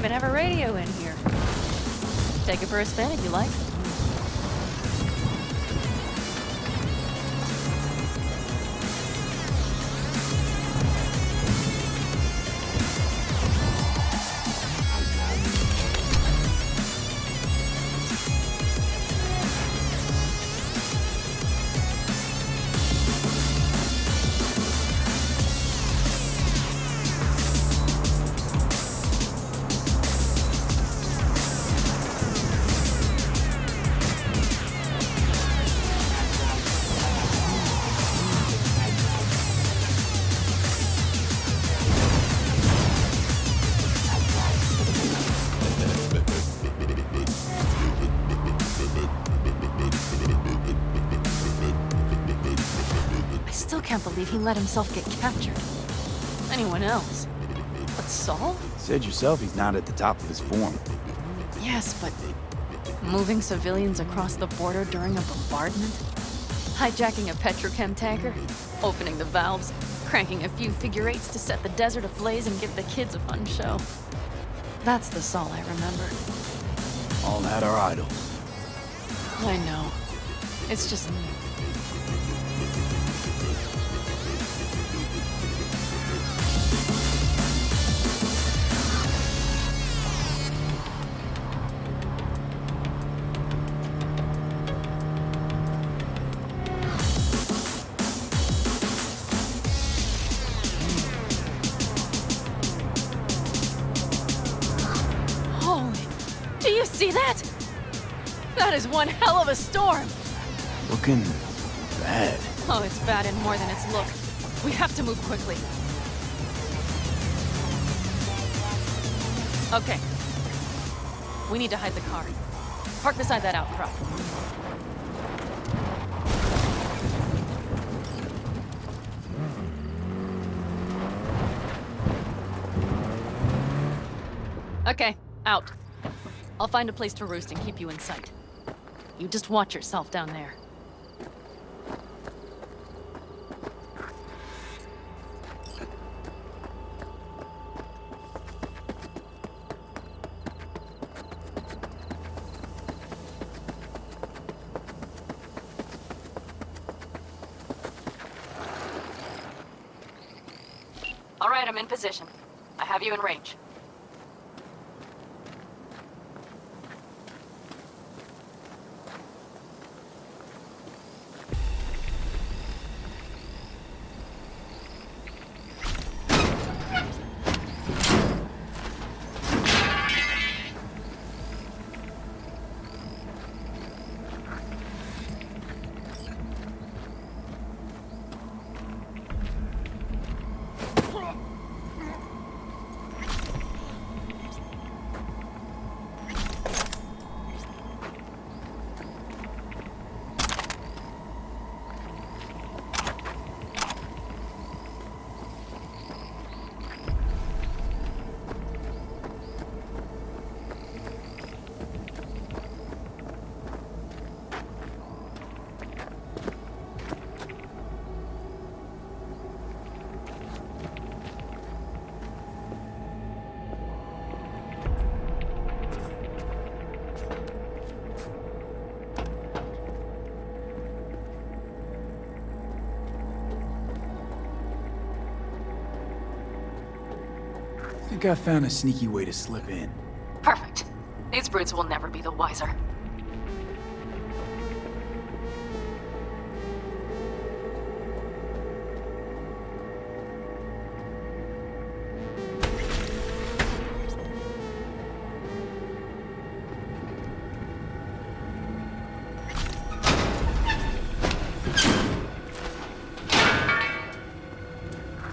even have a radio in here. Take it for a spin if you like. I can't believe he let himself get captured. Anyone else? But Saul? Said yourself he's not at the top of his form. Yes, but moving civilians across the border during a bombardment? Hijacking a petrochem tanker? Opening the valves? Cranking a few figure eights to set the desert ablaze and give the kids a fun show? That's the Saul I remember. All had our idols. I know. It's just... Do you see that? That is one hell of a storm! Looking bad. Oh, it's bad in more than its look. We have to move quickly. Okay. We need to hide the car. Park beside that outcrop. Okay, out. I'll find a place to roost and keep you in sight. You just watch yourself down there. All right, I'm in position. I have you in range. I think I found a sneaky way to slip in. Perfect. These brutes will never be the wiser.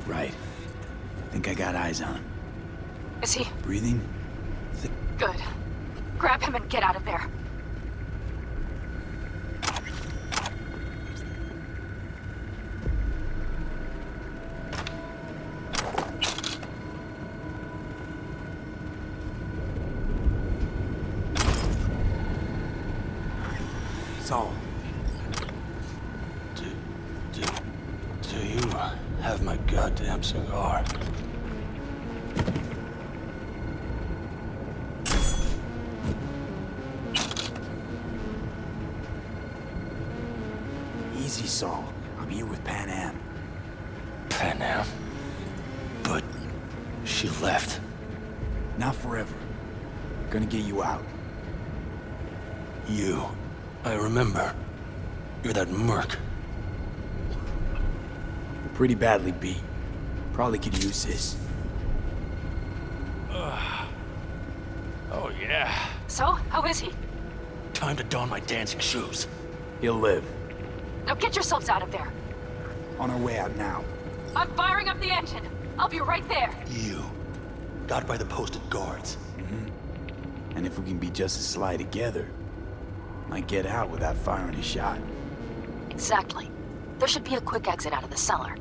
Right. Think I got eyes on him. Is he? Breathing? Good. Grab him and get out of there. Saul. Do you have my goddamn cigar? Easy, Saul. I'm here with Pan Am. Pan Am? But she left. Not forever. Gonna get you out. You. I remember. You're that merc. Pretty badly beat. Probably could use this. Oh, yeah. So, how is he? Time to don my dancing shoes. He'll live. Now get yourselves out of there. On our way out now. I'm firing up the engine. I'll be right there. You. Got by the posted guards. And if we can be just as sly together, might get out without firing a shot. Exactly. There should be a quick exit out of the cellar.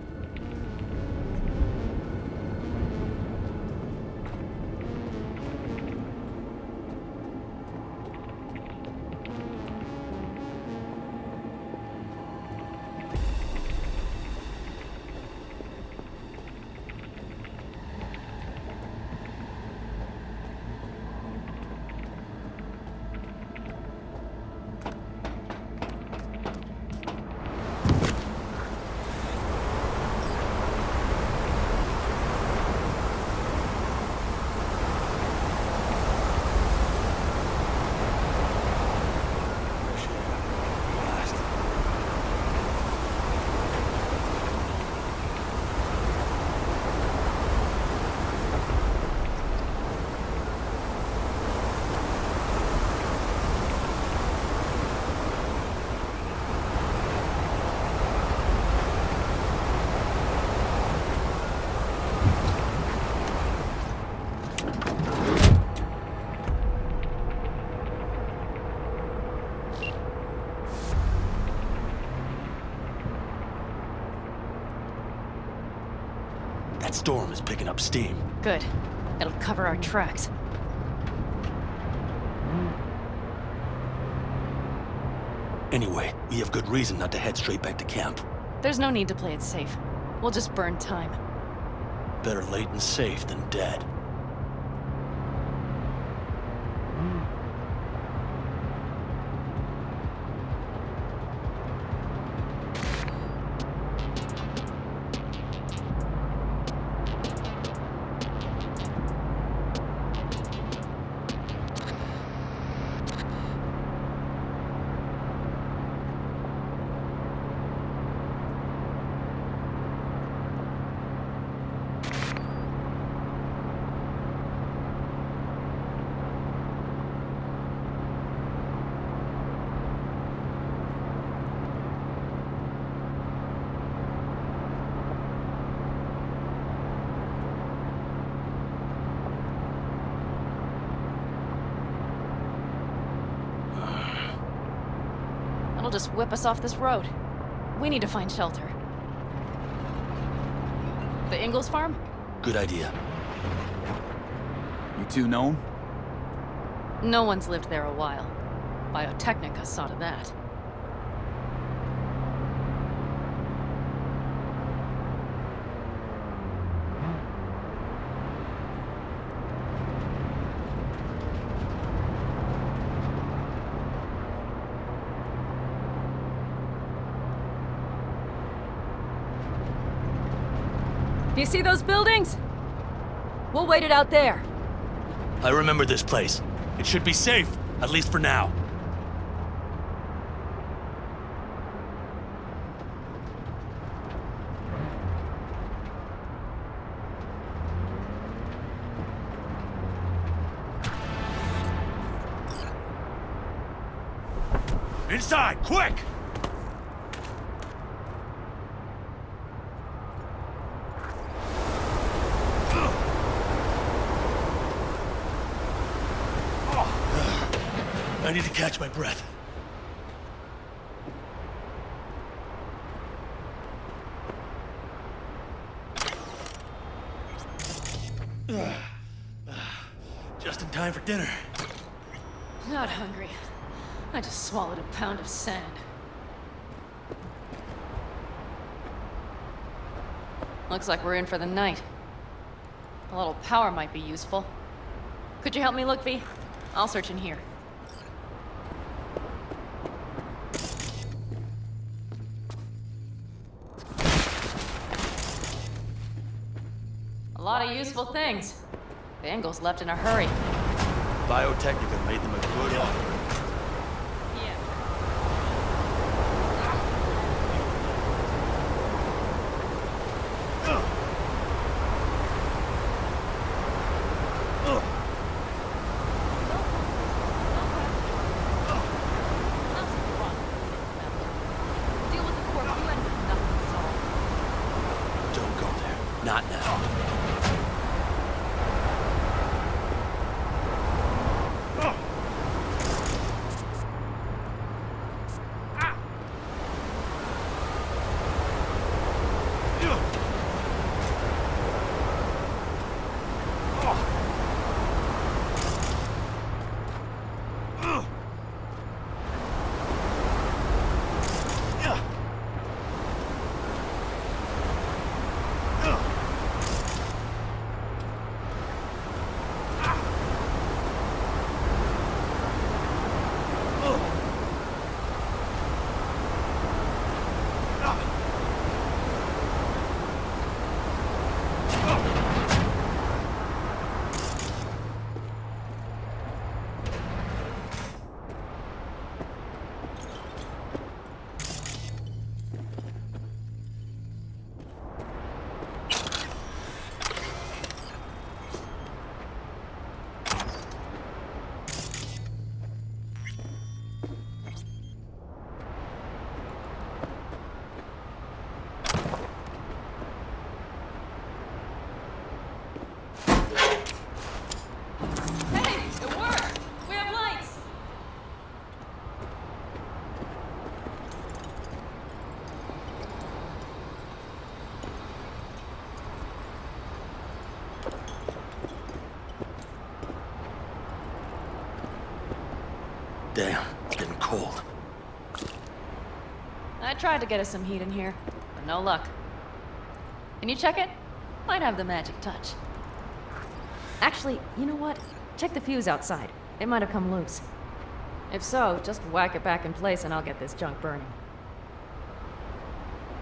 That storm is picking up steam. Good. It'll cover our tracks. Anyway, we have good reason not to head straight back to camp. There's no need to play it safe. We'll just burn time. Better late and safe than dead. It'll just whip us off this road. We need to find shelter. The Ingalls farm? Good idea. You two know him? No one's lived there a while. Biotechnica saw to that. Do you see those buildings? We'll wait it out there. I remember this place. It should be safe, at least for now. Inside, quick! I need to catch my breath. Just in time for dinner. Not hungry. I just swallowed a pound of sand. Looks like we're in for the night. A little power might be useful. Could you help me look, V? I'll search in here. A lot of useful things. Bangles left in a hurry. Biotechnica made them a good offer. Yeah. Deal with the corp. You had nothing to solve. Don't go there. Not now. Hey, it worked! We have lights! Damn, it's getting cold. I tried to get us some heat in here, but no luck. Can you check it? Might have the magic touch. Actually, you know what? Check the fuse outside. It might have come loose. If so, just whack it back in place and I'll get this junk burning.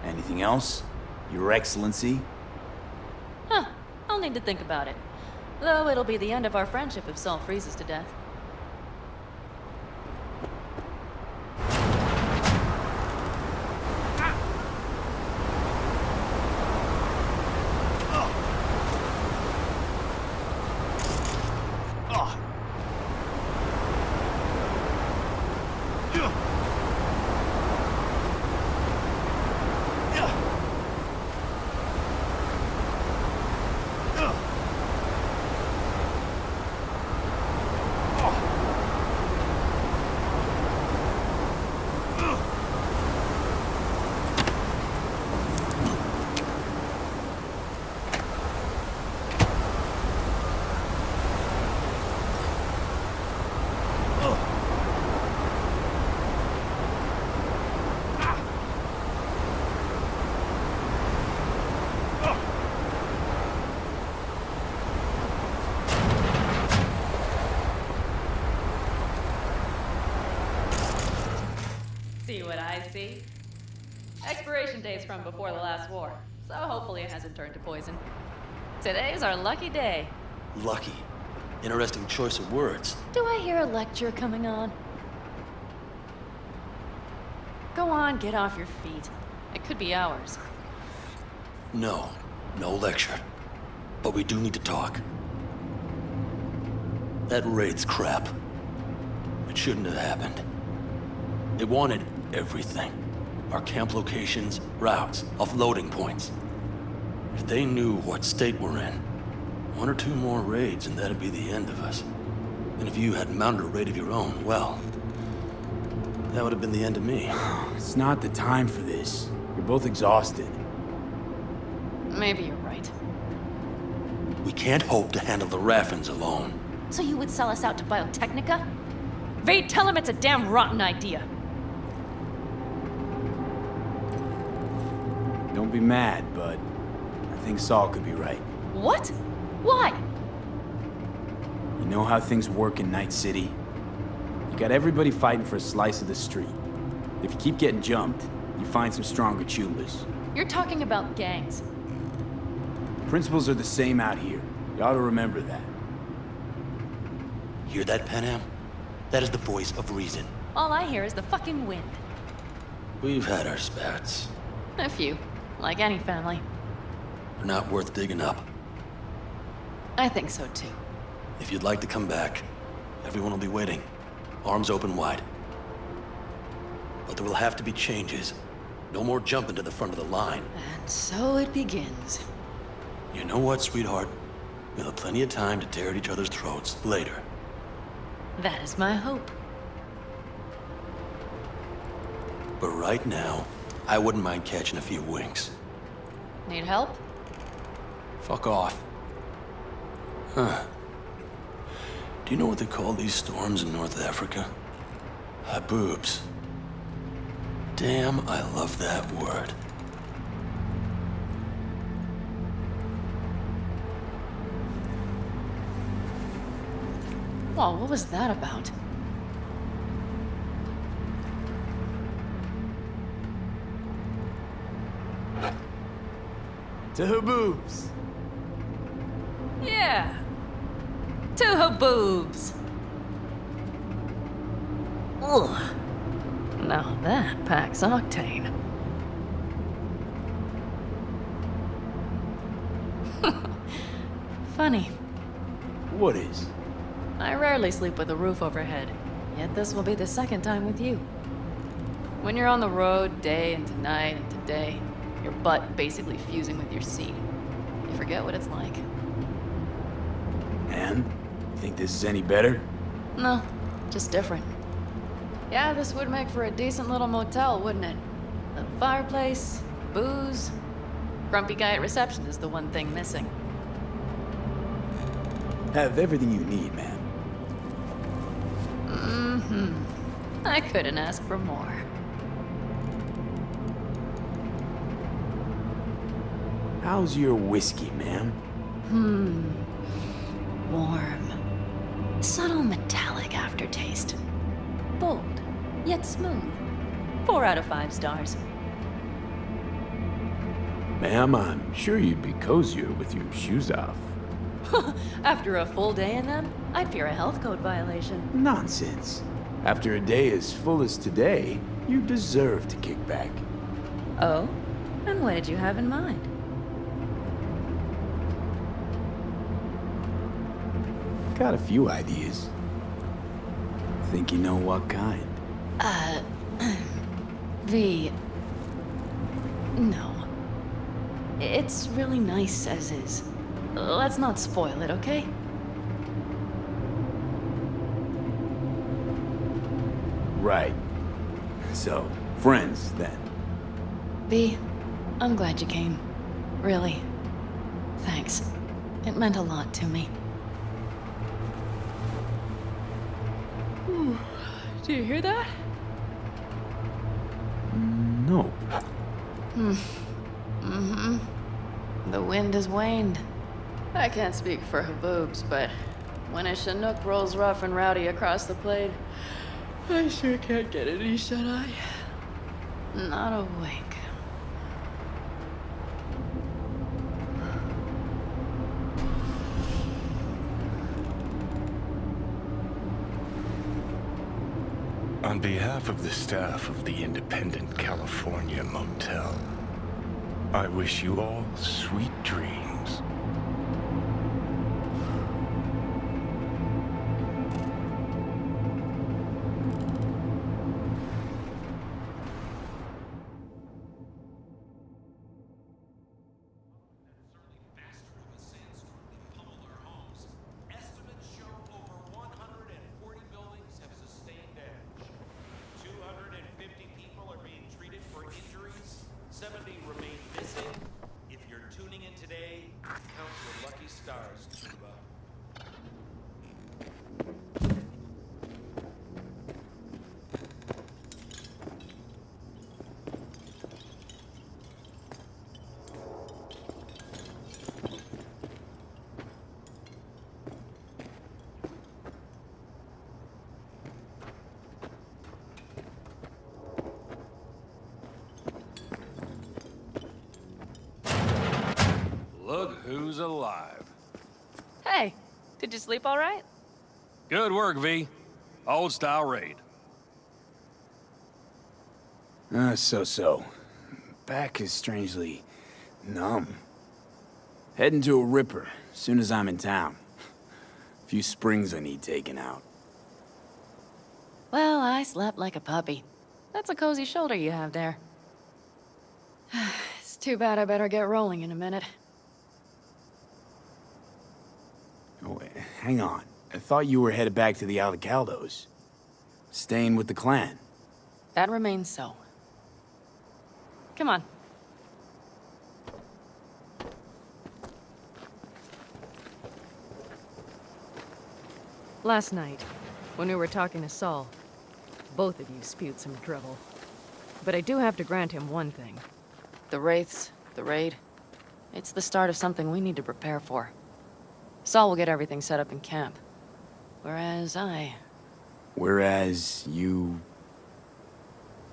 Anything else? Your Excellency? Huh. I'll need to think about it. Though it'll be the end of our friendship if Saul freezes to death. See what I see? Expiration date's from before the last war, so hopefully it hasn't turned to poison. Today's our lucky day. Lucky. Interesting choice of words. Do I hear a lecture coming on? Go on, get off your feet. It could be hours. No, no lecture. But we do need to talk. That raid's crap. It shouldn't have happened. They wanted everything. Our camp locations, routes, offloading points. If they knew what state we're in, one or two more raids and that'd be the end of us. And if you had mounted a raid of your own, well, that would have been the end of me. It's not the time for this. You're both exhausted. Maybe you're right. We can't hope to handle the Raffins alone. So you would sell us out to Biotechnica? Vade, tell him it's a damn rotten idea. Don't be mad, but I think Saul could be right. What? Why? You know how things work in Night City? You got everybody fighting for a slice of the street. If you keep getting jumped, you find some stronger chumbas. You're talking about gangs. The Principles are the same out here. You ought to remember that. Hear that, Panam? That is the voice of reason. All I hear is the fucking wind. We've had our spats. A few, like any family. They're not worth digging up. I think so too. If you'd like to come back, everyone will be waiting. Arms open wide. But there will have to be changes. No more jumping to the front of the line. And so it begins. You know what, sweetheart? We'll have plenty of time to tear at each other's throats later. That is my hope. But right now, I wouldn't mind catching a few winks. Need help? Fuck off. Huh. Do you know what they call these storms in North Africa? Haboobs. Damn, I love that word. Whoa, what was that about? To Haboobs! Yeah. To her boobs. Ugh. Now that packs octane. Funny. What is? I rarely sleep with a roof overhead, yet this will be the second time with you. When you're on the road day into night into day, your butt basically fusing with your seat. You forget what it's like. And? You think this is any better? No, just different. Yeah, this would make for a decent little motel, wouldn't it? A fireplace, booze. Grumpy guy at reception is the one thing missing. Have everything you need, man. I couldn't ask for more. How's your whiskey, ma'am? Warm. Subtle metallic aftertaste. Bold, yet smooth. 4 out of 5 stars. Ma'am, I'm sure you'd be cozier with your shoes off. After a full day in them, I'd fear a health code violation. Nonsense. After a day as full as today, you deserve to kick back. Oh? And what did you have in mind? Got a few ideas. Think you know what kind? No. It's really nice as is. Let's not spoil it, okay? Right. So, friends, then. B, I'm glad you came. Really. Thanks. It meant a lot to me. Do you hear that? No. The wind has waned. I can't speak for Haboobs, but when a Chinook rolls rough and rowdy across the plate, I sure can't get any shut-eye. Not a wink. On behalf of the staff of the Independent California Motel, I wish you all sweet dreams. Look who's alive. Hey, did you sleep all right? Good work, V. Old style raid. So. Back is strangely numb. Heading to a ripper as soon as I'm in town. A few springs I need taken out. Well, I slept like a puppy. That's a cozy shoulder you have there. It's too bad I better get rolling in a minute. Oh, wait, hang on. I thought you were headed back to the Alcaldos. Staying with the clan. That remains so. Come on. Last night, when we were talking to Saul, both of you spewed some drivel. But I do have to grant him one thing. The Wraiths, the raid. It's the start of something we need to prepare for. Saul will get everything set up in camp. Whereas you...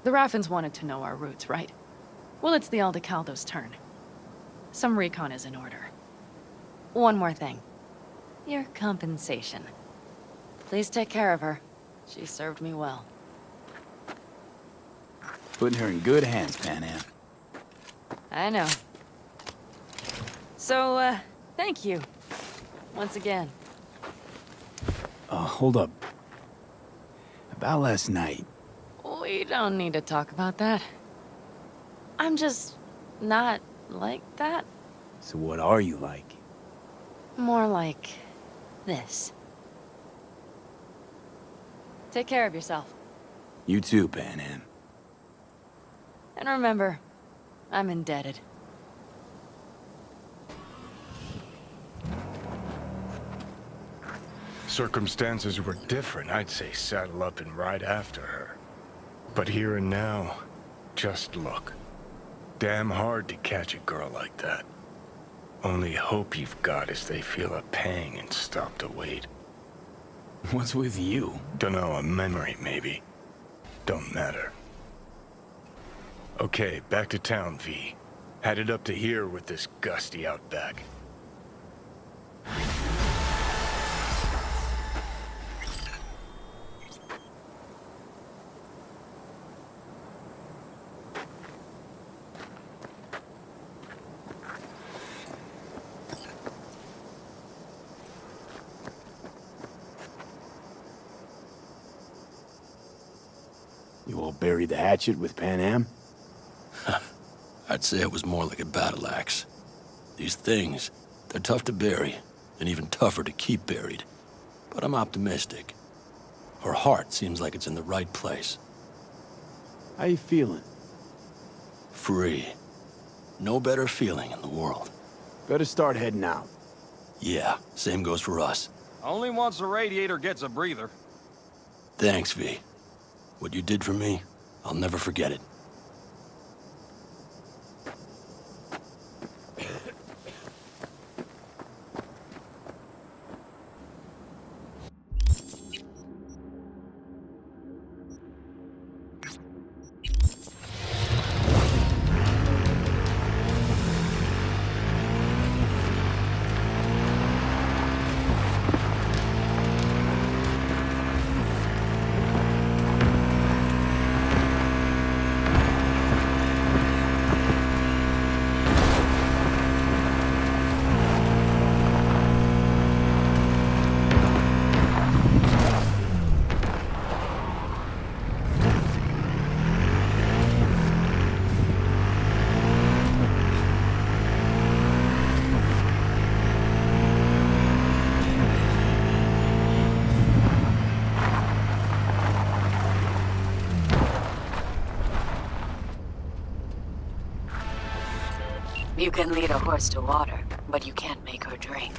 The Raffins wanted to know our roots, right? Well, it's the Aldecaldo's turn. Some recon is in order. One more thing. Your compensation. Please take care of her. She served me well. Putting her in good hands, Panam. I know. So, thank you. Once again. Hold up. About last night. We don't need to talk about that. I'm just not like that. So what are you like? More like this. Take care of yourself. You too, Panam. And remember, I'm indebted. Circumstances were different, I'd say saddle up and ride after her. But here and now, just look. Damn hard to catch a girl like that. Only hope you've got is they feel a pang and stop to wait. What's with you? Dunno, a memory maybe. Don't matter. Okay, back to town, V. Headed up to here with this gusty outback. You all buried the hatchet with Panam? I'd say it was more like a battle axe. These things, they're tough to bury, and even tougher to keep buried. But I'm optimistic. Her heart seems like it's in the right place. How you feeling? Free. No better feeling in the world. Better start heading out. Yeah, same goes for us. Only once the radiator gets a breather. Thanks, V. What you did for me, I'll never forget it. You can lead a horse to water, but you can't make her drink.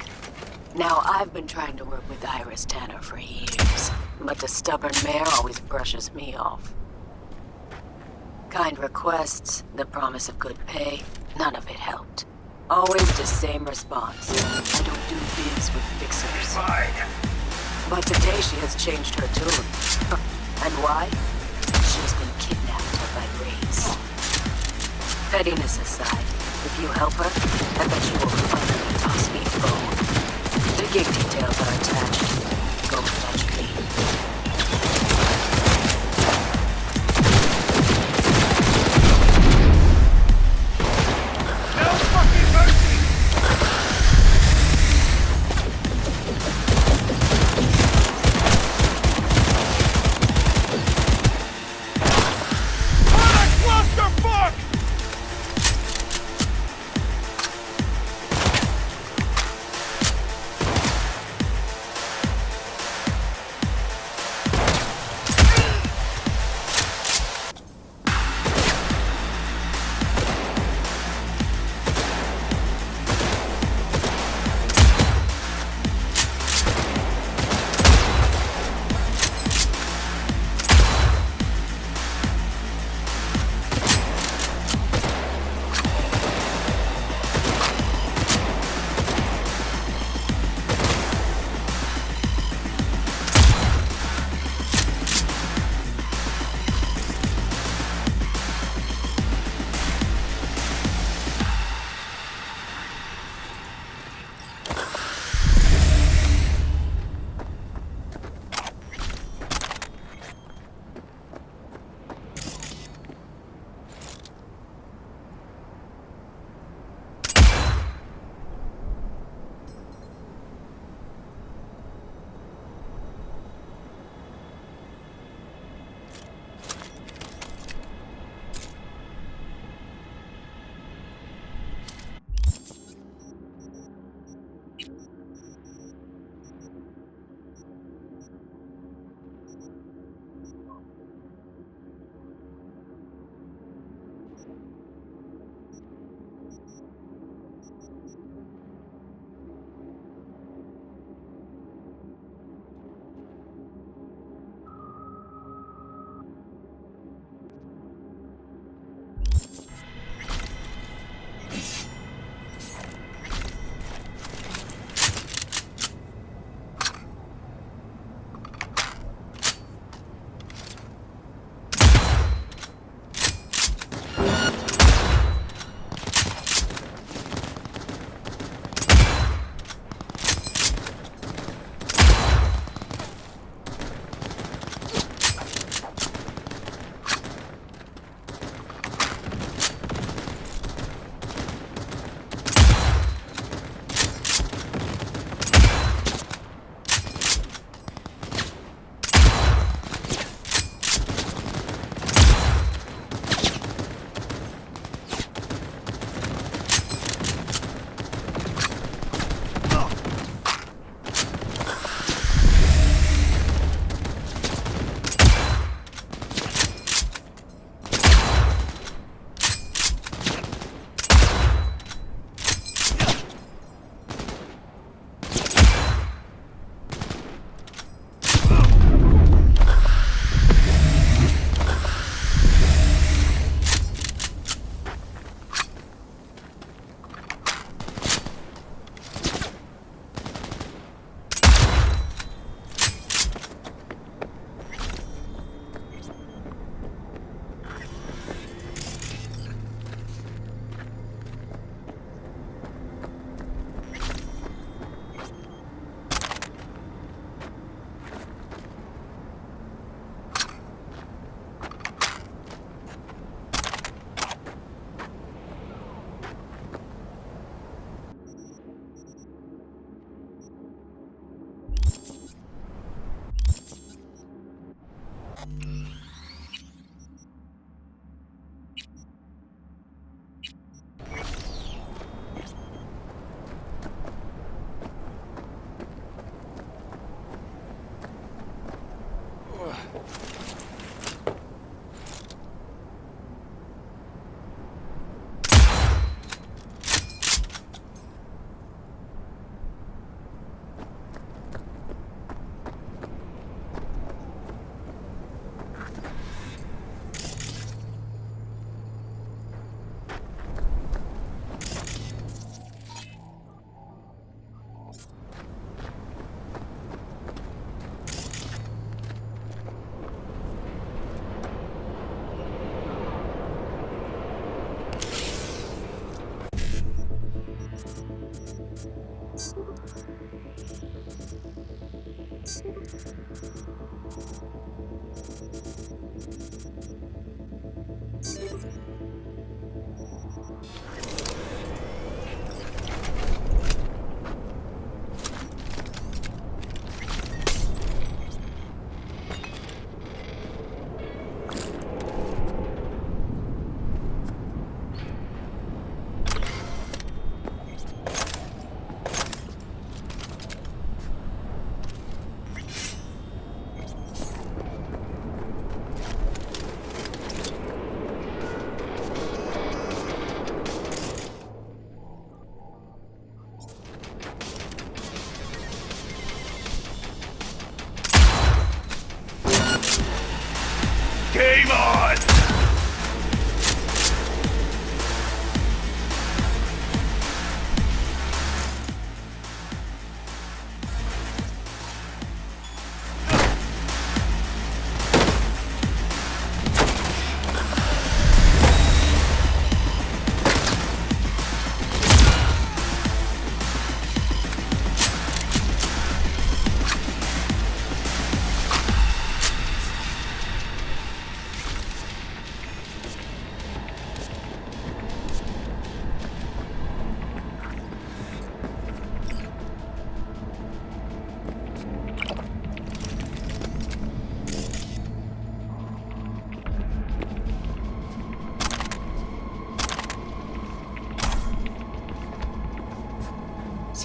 Now, I've been trying to work with Iris Tanner for years, but the stubborn mare always brushes me off. Kind requests, the promise of good pay, none of it helped. Always the same response. I don't do biz with fixers. But today she has changed her tune. And why? She's been kidnapped by Rays. Pettiness aside, if you help her, I bet she will find Boss me phone. The gig details are attached. Go fetch me.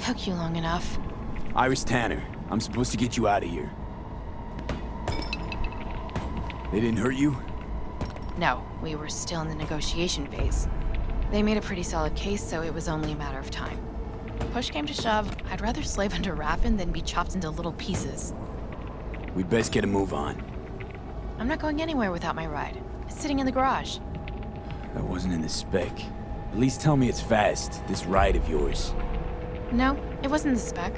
took you long enough. Iris Tanner, I'm supposed to get you out of here. They didn't hurt you? No, we were still in the negotiation phase. They made a pretty solid case, so it was only a matter of time. Push came to shove, I'd rather slave under Raffen than be chopped into little pieces. We'd best get a move on. I'm not going anywhere without my ride. It's sitting in the garage. That wasn't in the spec. At least tell me it's fast, this ride of yours. No, it wasn't the spec.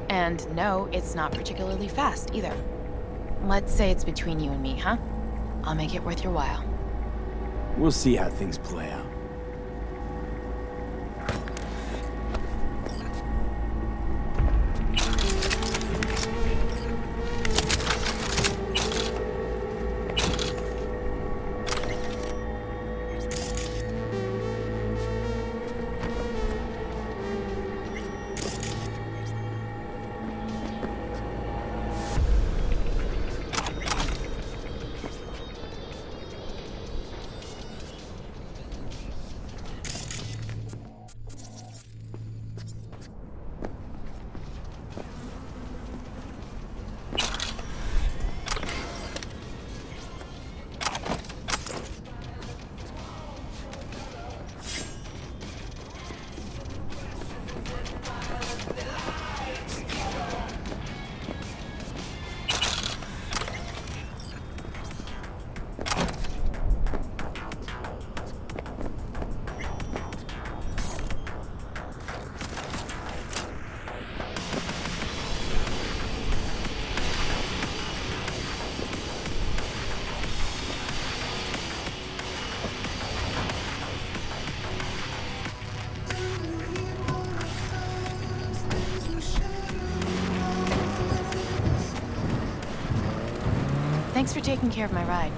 And no, it's not particularly fast either. Let's say it's between you and me, huh? I'll make it worth your while. We'll see how things play out. Thanks for taking care of my ride.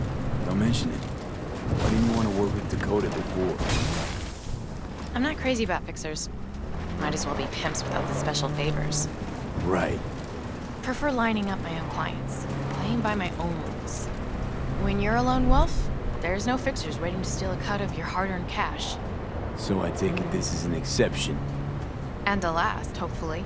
Don't mention it. Why didn't you want to work with Dakota before? I'm not crazy about fixers. Might as well be pimps without the special favors. Right. Prefer lining up my own clients, playing by my own rules. When you're a lone wolf, there's no fixers waiting to steal a cut of your hard-earned cash. So I take it this is an exception. And the last, hopefully.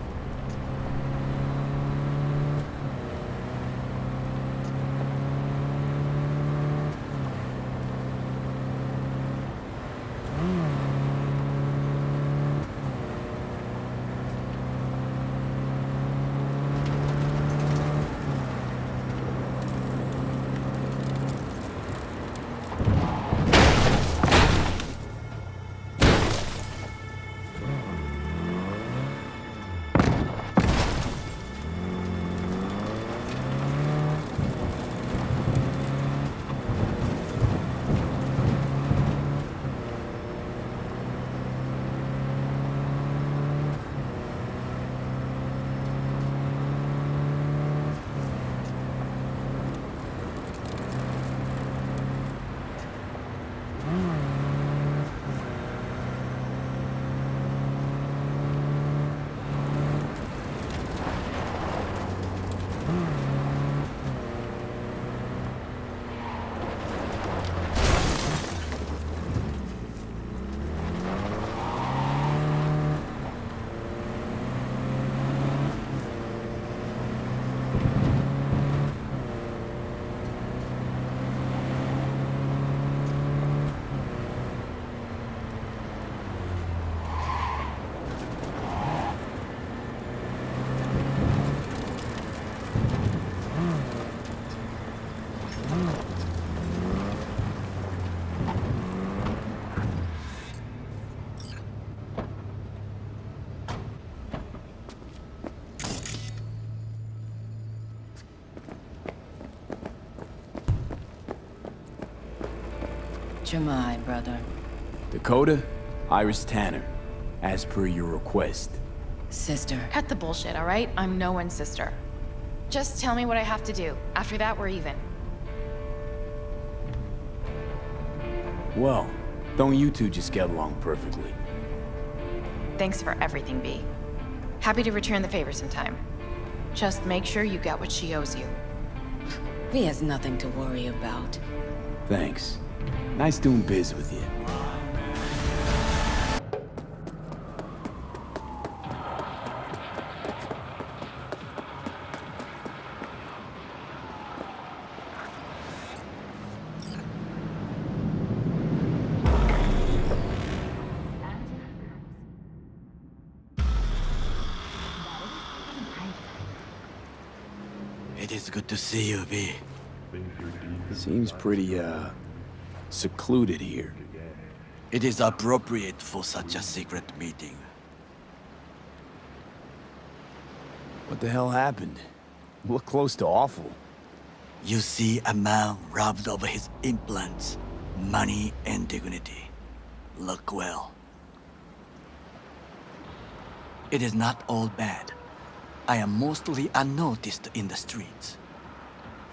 Jamai, brother. Dakota, Iris Tanner, as per your request. Sister. Cut the bullshit, all right? I'm no one's sister. Just tell me what I have to do. After that, we're even. Well, don't you two just get along perfectly? Thanks for everything, B. Happy to return the favor sometime. Just make sure you get what she owes you. V has nothing to worry about. Thanks. Nice doing biz with you. is good to see you, V. Seems pretty, secluded here. It is appropriate for such a secret meeting. What the hell happened? Look close to awful. You see a man robbed of his implants, money and dignity. Look well. It is not all bad. I am mostly unnoticed in the streets.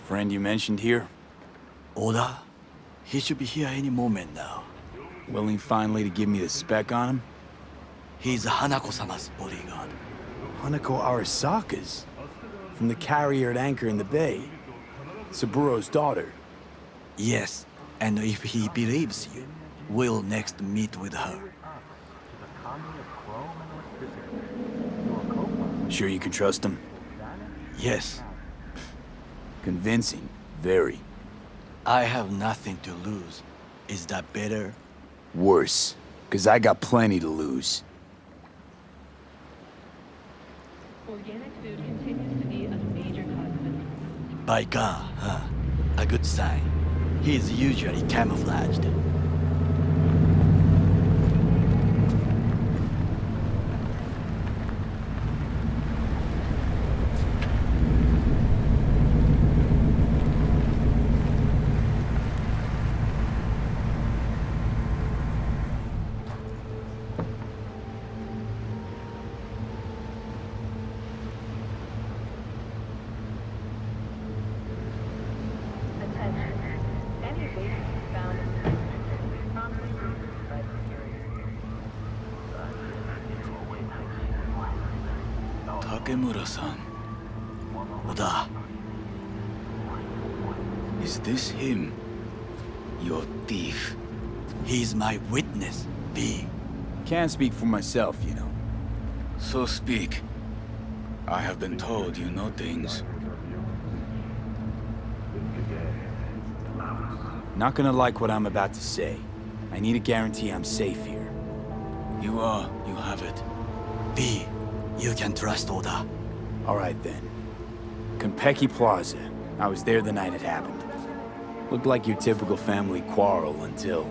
Friend you mentioned here? Oda? He should be here any moment now. Willing finally to give me the spec on him? He's Hanako-sama's bodyguard. Hanako Arasaka's? From the carrier at anchor in the bay. Saburo's daughter. Yes, and if he believes you, we'll next meet with her. Sure you can trust him? Yes, Convincing. Very. I have nothing to lose. Is that better? Worse. 'Cause I got plenty to lose. Organic food continues to be a major cause of disease. By God, huh? A good sign. He is usually camouflaged. Attention. Any waste found in the promptly removed by security. Takemura-san. Oda, Is this him? Your thief. he's my witness, V. Can't speak for myself, you know. So speak. I have been told you know things. Not gonna like what I'm about to say. I need a guarantee I'm safe here. You have it. V, you can trust Oda. All right then. Konpeki Plaza. I was there the night it happened. Looked like your typical family quarrel until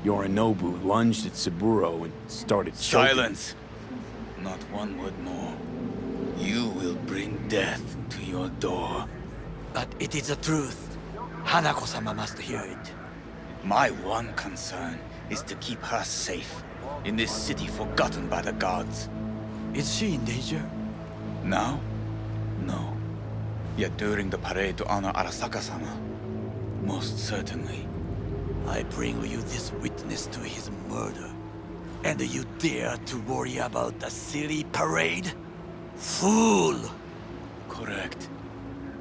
Yorinobu lunged at Saburo and started choking. Silence! Not one word more. You will bring death to your door. But it is the truth. Hanako-sama must hear it. My one concern is to keep her safe in this city forgotten by the gods. Is she in danger? Now? No. Yet during the parade to honor Arasaka-sama, most certainly. I bring you this witness to his murder. And you dare to worry about a silly parade? Fool! Correct.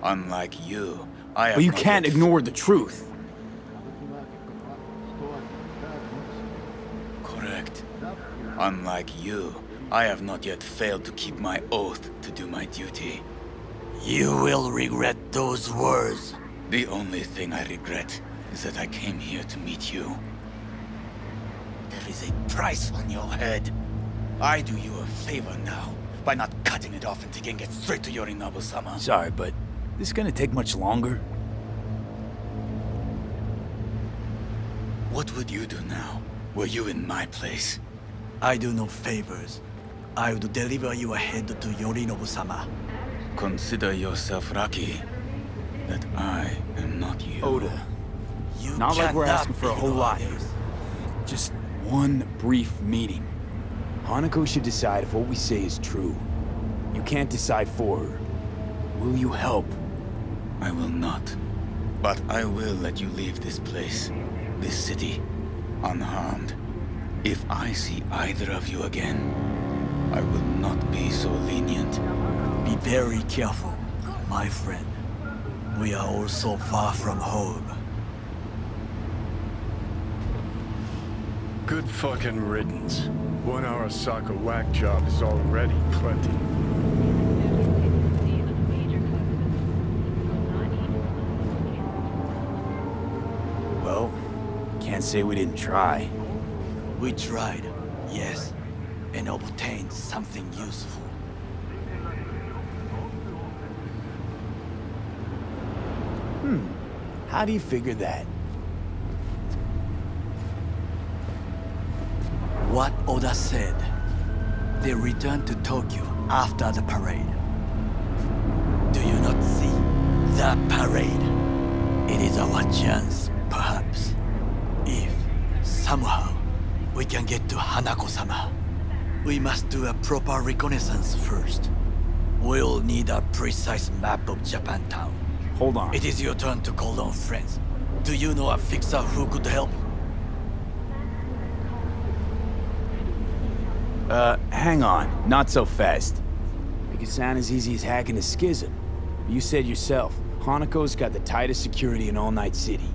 Unlike you, I have But you not can't yet- ignore the truth. Correct. Unlike you, I have not yet failed to keep my oath to do my duty. You will regret those words. The only thing I regret is that I came here to meet you. There is a price on your head. I do you a favor now by not cutting it off and taking it straight to Yorinobu-sama. Sorry, but this gonna take much longer? What would you do now, were you in my place? I do no favors. I would deliver you ahead to Yorinobu-sama. Consider yourself lucky that I am not you. Oda, You not like we're cannot asking for a whole ignore lot here. this. Just one brief meeting. Hanako should decide if what we say is true. You can't decide for her. Will you help? I will not. But I will let you leave this place, this city, unharmed. If I see either of you again, I will not be so lenient. Be very careful, my friend. We are all so far from home. Good fucking riddance. 1 Arasaka whack job is already plenty. Well, can't say we didn't try. We tried, yes, and obtained something useful. How do you figure that? What Oda said. They returned to Tokyo after the parade. Do you not see the parade? It is our chance, perhaps. If, somehow, we can get to Hanako-sama, we must do a proper reconnaissance first. We'll need a precise map of Japantown. Hold on. It is your turn to call on friends. Do you know a fixer who could help? Hang on. Not so fast. Make it sound as easy as hacking a schism. You said yourself, Hanako's got the tightest security in all Night City.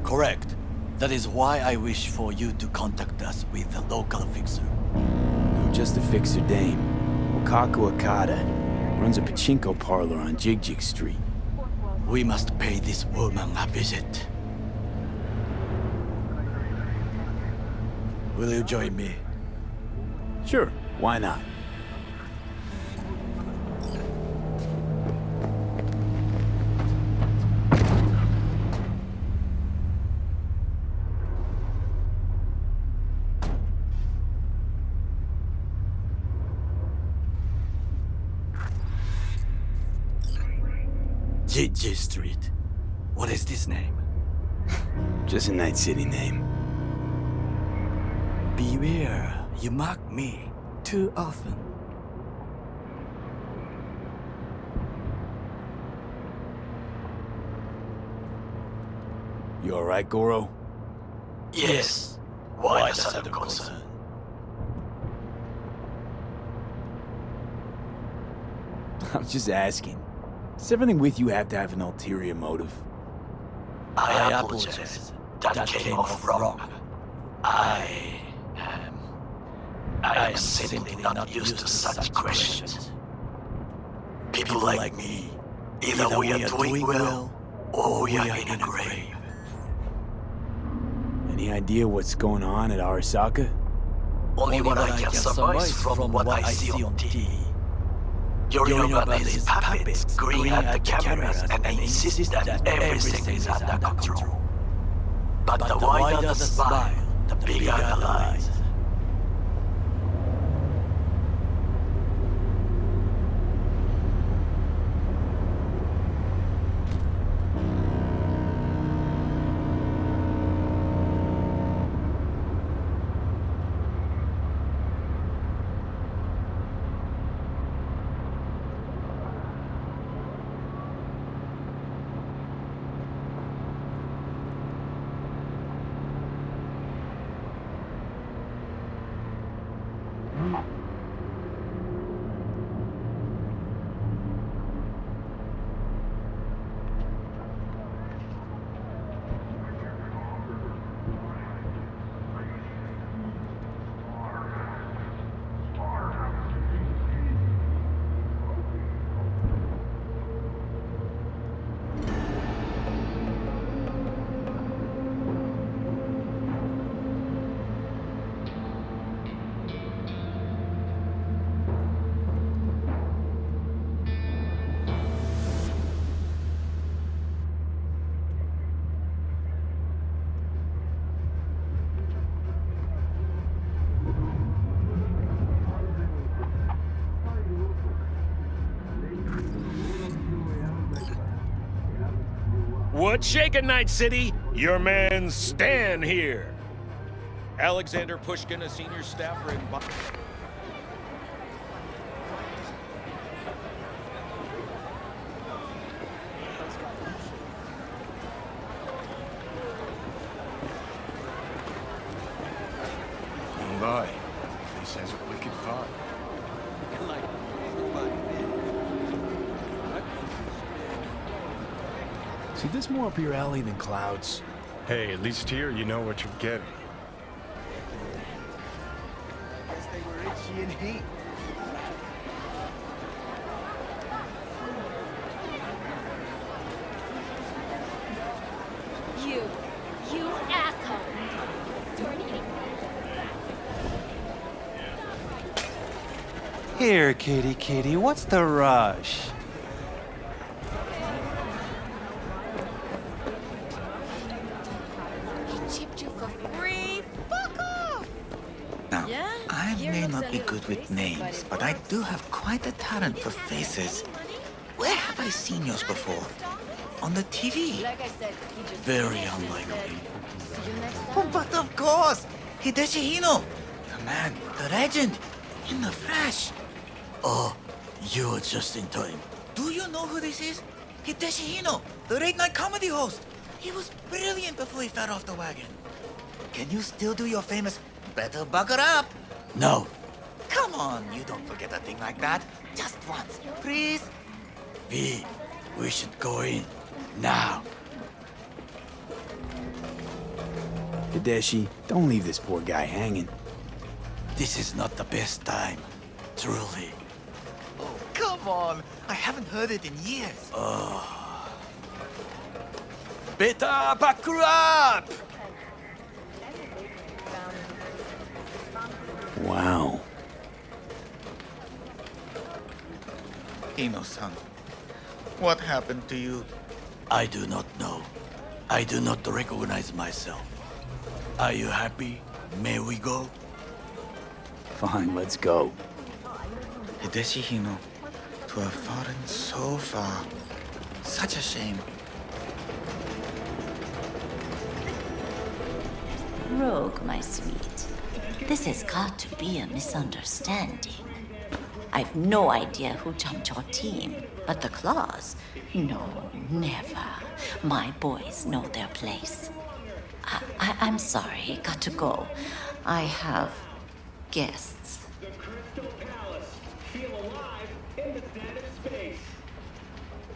Correct. That is why I wish for you to contact us with a local fixer. No, just a fixer dame. Wakako Okada. Runs a pachinko parlor on Jig Street. We must pay this woman a visit. Will you join me? Sure, why not? Jig Street. What is this name? Just a Night City name. Beware, you mock me too often. You alright, Goro? Yes. Why the sudden concern? I'm just asking. Does everything with you have to have an ulterior motive? I apologize. That came off wrong. I am simply not used to such questions. People like me, either we are doing well, or we are in a grave. Any idea what's going on at Arasaka? Only what I can surmise from what I see on TV. Yorinobu and his puppets grin at the cameras and insist that everything is under control. But the wider the smile, the bigger the lies. What's shaking, Night City? Your man Stan here. Alexander Pushkin, a senior staffer in... Don't lie. This has a wicked vibe. See, this more up your alley than Cloud's. Hey, at least here you know what you're getting. Guess they were itchy and heat. You asshole! Here, kitty, what's the rush? Now, I may not be good with names, but I do have quite a talent for faces. Where have I seen yours before? On the TV? Very unlikely. Oh, but of course! Hideshi Hino! The man, the legend, in the flesh. Oh, you're just in time. Do you know who this is? Hideshi Hino, the late-night comedy host. He was brilliant before he fell off the wagon. Can you still do your famous, better buckle up? No. Come on, you don't forget a thing like that. Just once, please. V, we should go in. Now. Hideshi, don't leave this poor guy hanging. This is not the best time. Truly. Oh, come on. I haven't heard it in years. Better buckle up! Wow. Ino-san, what happened to you? I do not know. I do not recognize myself. Are you happy? May we go? Fine, let's go. Hideshi Hino, to have fallen so far. Such a shame. Rogue, my sweet. This has got to be a misunderstanding. I've no idea who jumped your team, but the claws? No, never. My boys know their place. I'm sorry, got to go. I have guests.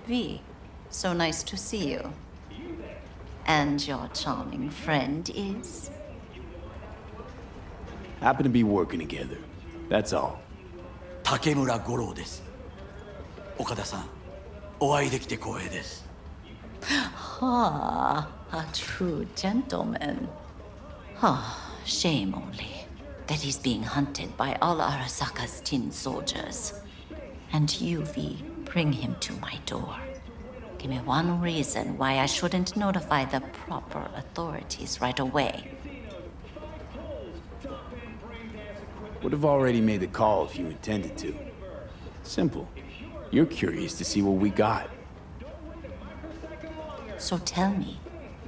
V, so nice to see you. And your charming friend is? Happen to be working together. That's all. 竹村五郎です。岡田さん、お会いできて光栄です。Ah, a true gentleman. Ah, shame only that he's being hunted by all Arasaka's tin soldiers. And you, V, bring him to my door. Give me one reason why I shouldn't notify the proper authorities right away. Would have already made the call if you intended to. Simple. You're curious to see what we got. So tell me,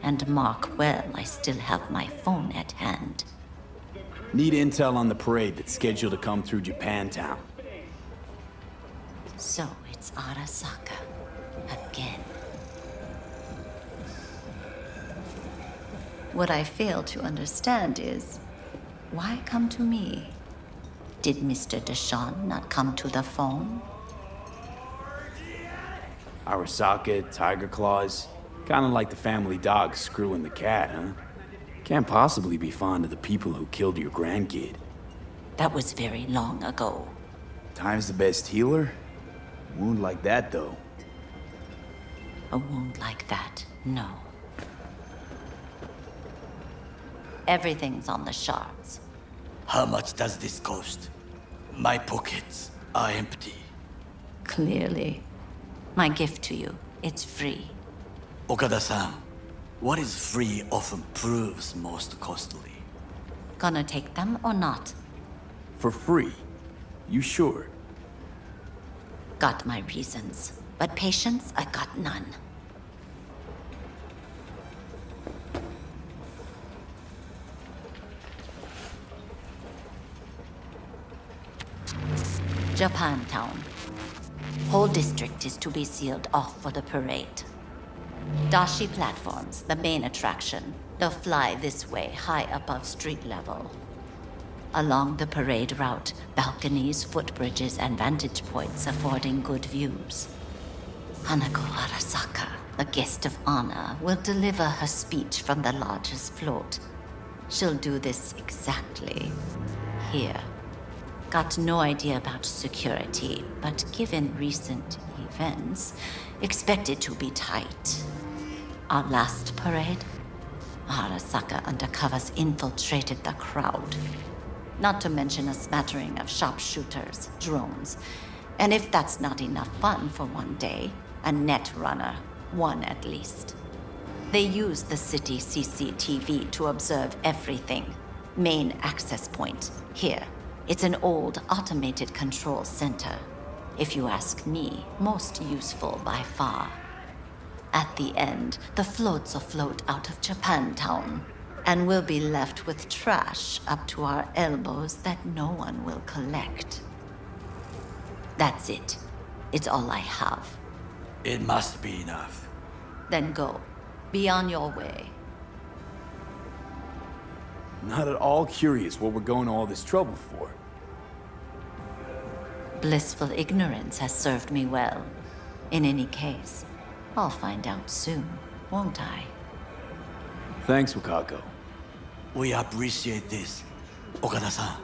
and mark well I still have my phone at hand. Need intel on the parade that's scheduled to come through Japantown. So it's Arasaka. Again. What I fail to understand is, why come to me? Did Mr. Deshawn not come to the phone? Arasaka, Tiger Claws. Kinda like the family dog screwing the cat, huh? Can't possibly be fond of the people who killed your grandkid. That was very long ago. Time's the best healer? Wound like that, though. A wound like that, no. Everything's on the shards. How much does this cost? My pockets are empty. Clearly. My gift to you, it's free. Okada-san, what is free often proves most costly. Gonna take them or not? For free? You sure? Got my reasons, but patience, I got none. Japantown. Whole district is to be sealed off for the parade. Dashi platforms, the main attraction. They'll fly this way, high above street level. Along the parade route, balconies, footbridges, and vantage points affording good views. Hanako Arasaka, the guest of honor, will deliver her speech from the largest float. She'll do this exactly here. Got no idea about security, but given recent events, expect it to be tight. Our last parade, Arasaka undercovers infiltrated the crowd. Not to mention a smattering of sharpshooters, drones, and if that's not enough fun for one day, a net runner, one at least. They use the city CCTV to observe everything. Main access point, here. It's an old automated control center. If you ask me, most useful by far. At the end, the floats will float out of Japantown, and we'll be left with trash up to our elbows that no one will collect. That's it. It's all I have. It must be enough. Then go. Be on your way. Not at all curious what we're going to all this trouble for. Blissful ignorance has served me well. In any case, I'll find out soon, won't I? Thanks, Wakako. We appreciate this, Okada-san.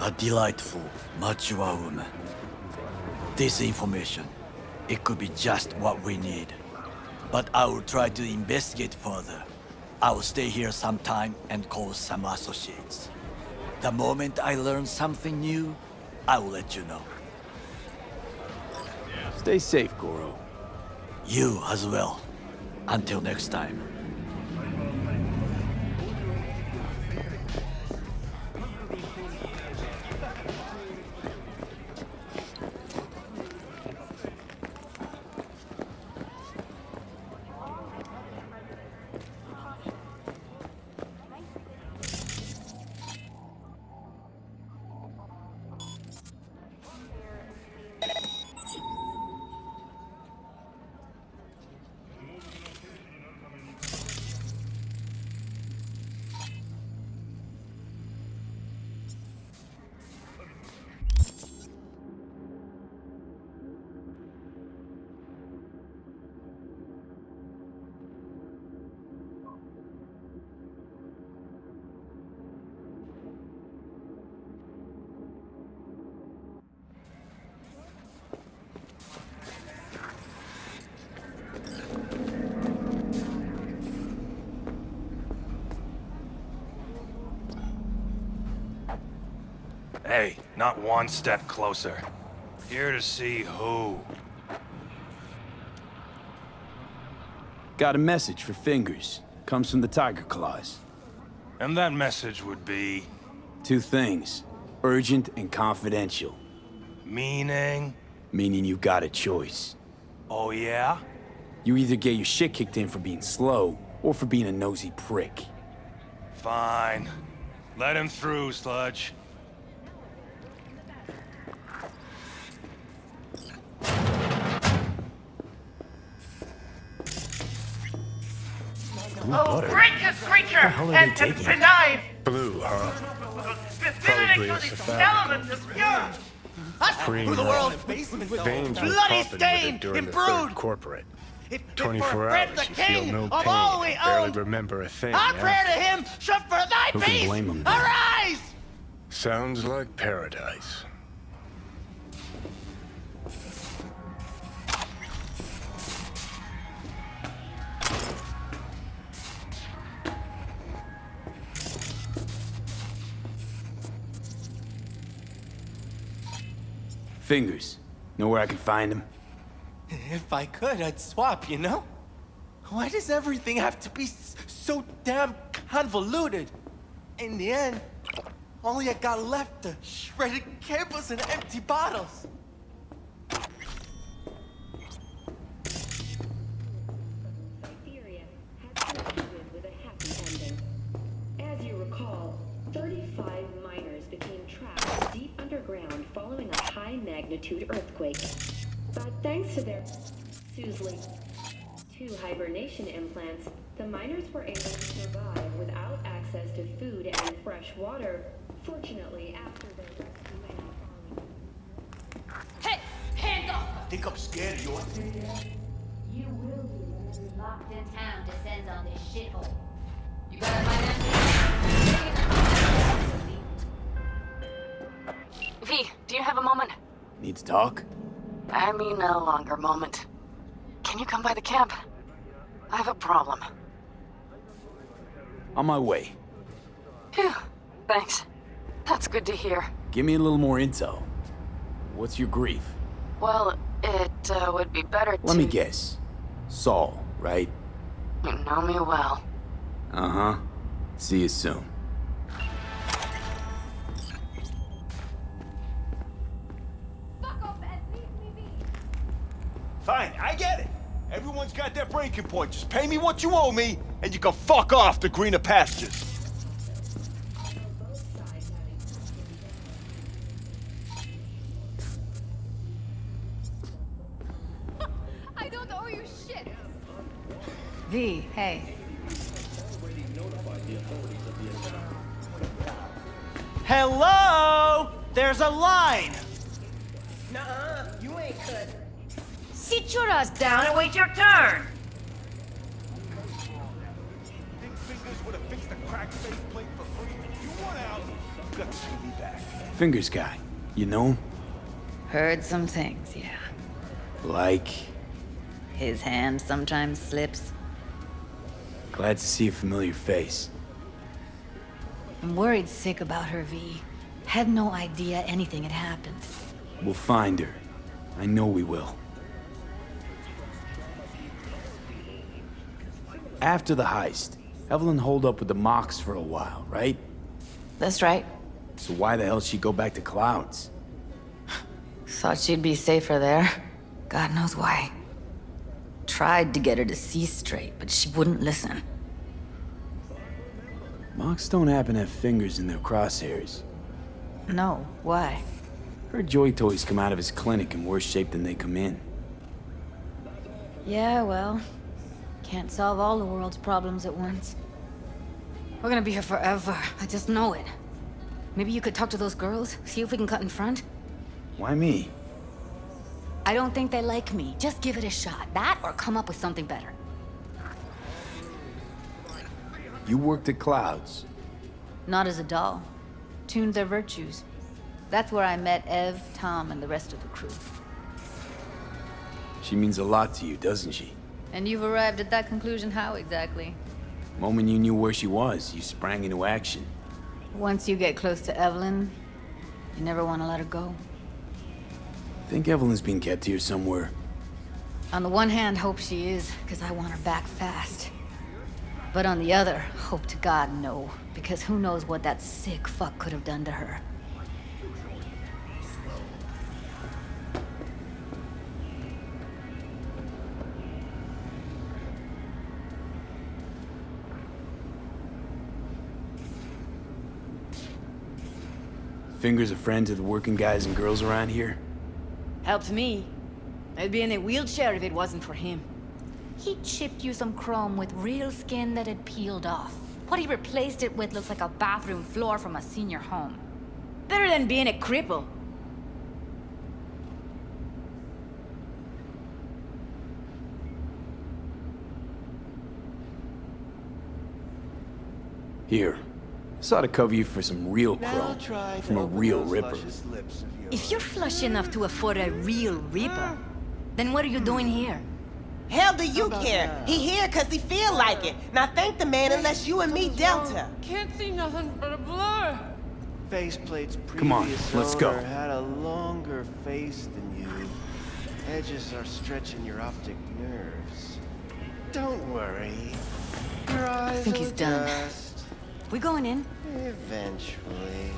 A delightful, mature woman. This information, it could be just what we need. But I will try to investigate further. I will stay here some time and call some associates. The moment I learn something new, I will let you know. Stay safe, Goro. You as well. Until next time. Hey, not one step closer. Here to see who? Got a message for Fingers. Comes from the Tiger Claws. And that message would be... Two things. Urgent and confidential. Meaning? Meaning you got a choice. Oh yeah? You either get your shit kicked in for being slow, or for being a nosy prick. Fine. Let him through, Sludge. Oh, gracious creature has been denied! Blue, huh? Specifically, Probably a the safari. element is pure! Cream Who the red. world's Veins were bloody popping with stained, it during the imbrued. third corporate. If 24 for Fred hours, the you feel king no of all we pain, barely own, remember a thing. our prayer to after. him shall for thy Who can peace blame him then? arise! Sounds like paradise. Fingers. Know where I can find him? If I could, I'd swap, you know? Why does everything have to be so damn convoluted? In the end, all I got left are shredded cables and empty bottles. Siberia has concluded with a happy ending. As you recall, 35 miners became trapped deep underground following a high-magnitude earthquake. But thanks to their Susley 2 hibernation implants, the miners were able to survive without access to food and fresh water. Fortunately, after their rescue and Hey! Hand off! I think I'm scared of you. You will be when this locked in town descends on this shithole. You got a V, do you have a moment? Need to talk? I mean a longer moment. Can you come by the camp? I have a problem. On my way. Phew, thanks. That's good to hear. Give me a little more intel. What's your grief? Well, it would be better to... Let me guess. Saul, right? You know me well. Uh-huh. See you soon. Fine, I get it. Everyone's got their breaking point. Just pay me what you owe me, and you can fuck off to greener pastures. I don't owe you shit. V, hey. Hello? There's a line! Nuh-uh, you ain't cut. Sit your ass down and wait your turn. Big fingers would have fixed the cracked faceplate for free. You want out, you got to pay me back. Fingers guy. You know him? Heard some things, yeah. Like... His hand sometimes slips. Glad to see a familiar face. I'm worried sick about her, V. Had no idea anything had happened. We'll find her. I know we will. After the heist, Evelyn holed up with the Mox for a while, right? That's right. So why the hell she'd go back to Clouds? Thought she'd be safer there. God knows why. Tried to get her to see straight, but she wouldn't listen. Mox don't happen to have fingers in their crosshairs. No, why? Her joy toys come out of his clinic in worse shape than they come in. Yeah, well, can't solve all the world's problems at once. We're gonna be here forever. I just know it. Maybe you could talk to those girls, see if we can cut in front? Why me? I don't think they like me. Just give it a shot. That or come up with something better. You worked at Clouds. Not as a doll. Tuned their virtues. That's where I met Ev, Tom, and the rest of the crew. She means a lot to you, doesn't she? And you've arrived at that conclusion how exactly? Moment you knew where she was, you sprang into action. Once you get close to Evelyn, you never want to let her go. Think Evelyn's being kept here somewhere. On the one hand, hope she is, because I want her back fast. But on the other, hope to God no, because who knows what that sick fuck could have done to her. Fingers a friend to the working guys and girls around here? Helped me. I'd be in a wheelchair if it wasn't for him. He chipped you some chrome with real skin that had peeled off. What he replaced it with looks like a bathroom floor from a senior home. Better than being a cripple. Here. I saw to cover you for some real chrome from a real ripper. If you're flush enough to afford a real reaper, then what are you doing here? Hell do you care? He here cause he feel like it. Now thank the man unless you and me Delta. Can't see nothing but a blur. Faceplate's Come on, previous let's go. owner had a longer face than you. Edges are stretching your optic nerves. Don't worry. Your eyes I think he's will done. adjust We going in? eventually.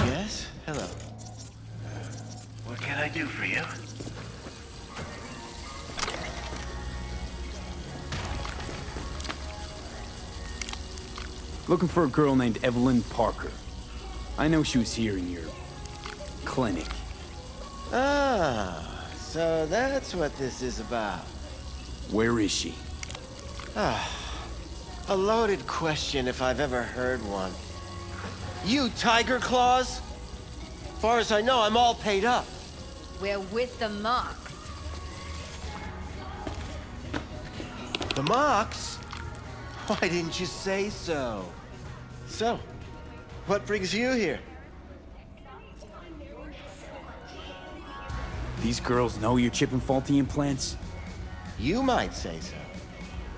Yes? Hello. What can I do for you? Looking for a girl named Evelyn Parker. I know she was here in your clinic. Ah, so that's what this is about. Where is she? Ah, a loaded question if I've ever heard one. You Tiger Claws? Far as I know, I'm all paid up. We're with the Mox. The Mox? Why didn't you say so? So, what brings you here? These girls know you're chipping faulty implants? You might say so.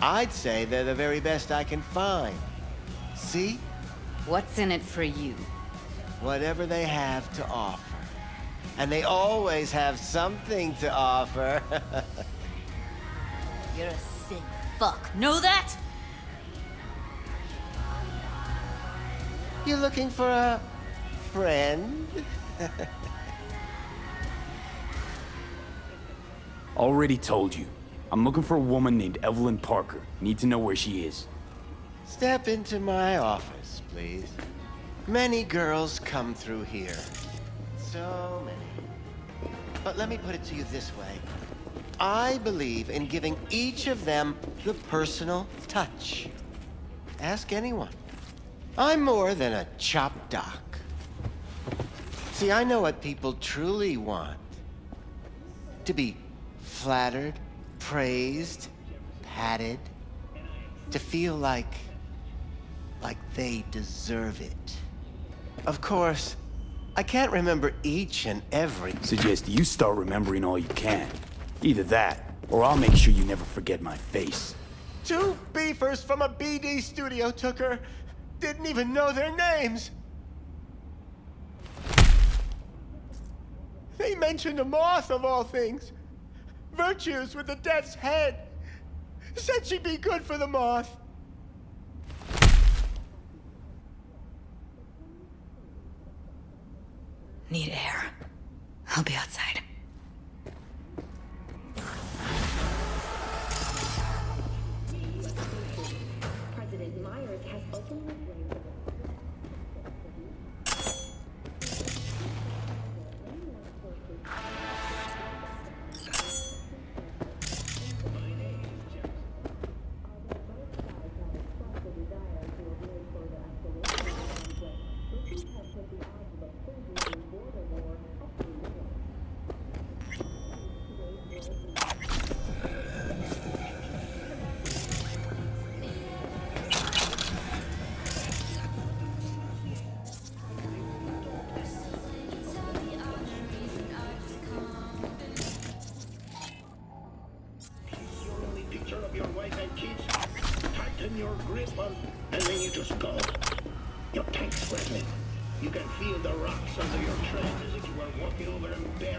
I'd say they're the very best I can find. See? What's in it for you? Whatever they have to offer. And they always have something to offer. You're a sick fuck. Know that? You looking for a friend? Already told you. I'm looking for a woman named Evelyn Parker. Need to know where she is. Step into my office, please. Many girls come through here. So many. But let me put it to you this way. I believe in giving each of them the personal touch. Ask anyone. I'm more than a chop doc. See, I know what people truly want. To be flattered, praised, patted. To feel like they deserve it. Of course, I can't remember each and every... Suggest you start remembering all you can. Either that, or I'll make sure you never forget my face. 2 beefers from a BD studio took her. Didn't even know their names. They mentioned a moth of all things. Virtues with the death's head. Said she'd be good for the moth. Need air. I'll be outside. President Myers has openly blamed your wife and kids, tighten your grip on, and then you just go. Your tank's rattling. You can feel the rocks under your treads as if you were walking over them bare